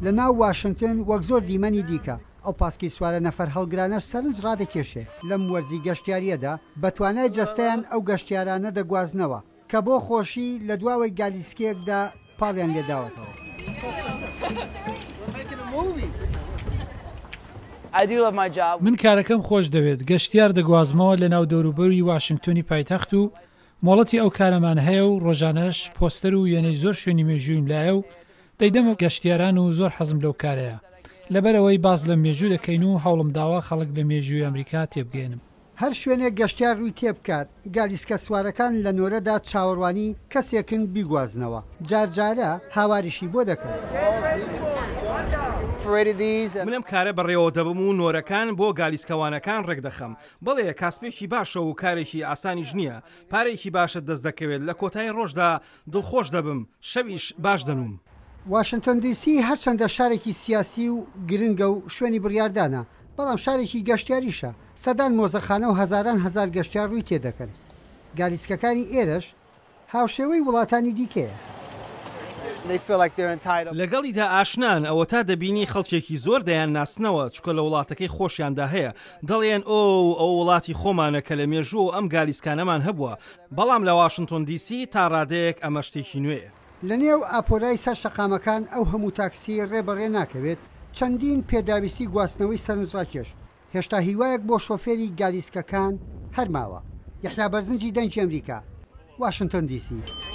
لە ناو واشنگتن وەک زۆر دیمەنی دیکە ئەو پاسکی سوارە نەفەر هەڵگرانە سەرنج ڕادەکێشێ لەم وەرزی گەشتیاریەدا بە توانای جەستەیان ئەو گەشتیارانە دەگوازنەوە کە بۆ خۆشی لە دواوەی گالیسکەیەکدا پاڵیان لێداوەتەوە. من کارەکەم خۆش دەوێت گەشتیار دەگوازمەوە لە ناو دەوروبەری واشنگتۆنی پایتەخت و مۆڵەتی ئەو کارەمان هەیە و ڕۆژانەش پۆستەر و وێنەی زۆر شوێنی مێژوویم لایە و دەیدەمە گەشتیاران و زۆر حەزم لەو کارەیە لەبەرەوەی باز لە مێژوو دەکەین و هەوڵم داوا خەڵک لە مێژووی ئەمریکا تێبگەێنم. هەر شوێنێک گەشتیار ڕووی تێبکات گالیسکە سوارەکان لە نۆرەدا چاوەڕوانی کەسێکن بیگوازنەوە جارجارە هاواریشی بۆ دەکەن. منم کارە بەڕێوە دەبم و نۆرەکان بۆ گالیسکەوانەکان ڕێک دەخەم بڵێ کاسپێکی باشە و کارێکی ئاسانیش نییە پارێکی باشە دەست دەکەوێت لە کۆتای ڕۆژدا دڵخۆش دەبم شەویش باش دەنوم. واشنگتن دیسی هەرچەندە شارێکی سیاسی و گرنگە و شوێنی بڕیاردانە بەڵام شارێکی گەشتیاریشە سەدان مۆزەخانە و هەزاران هەزار گەشتیار ڕووی تێدەکەن. گالیسکەکانی ئێرەش هاوشێوەی وڵاتانی دیکەیە. لەگەڵیدا ئاشنان ئەوە تا دەبینی خەڵکێکی زۆر دەیان ناسنەوە چکە لە وڵاتەکەی خۆشیاندا هەیە دەڵێن ئەو وڵاتی خۆمانە کە لە مێژوو ئەم گالیسکانەمان هەبووە بەڵام لە واشنگتن دیسی تا ڕادەیەک ئەمە شتێکی نوێیە. لە نێو ئاپۆرای سەر شەقامەکان ئەو هەموو تاکسی ڕێبەڕێ ناکەوێت چەندین پێداویستی گواستنەوەی سەرنجڕاکێش هێشتا هیوایەک بۆ شۆفێری گالیسکەکان هەرماوە. یەحیا بەرزنجی دەنگی ئەمریکا واشنگتن دیسی.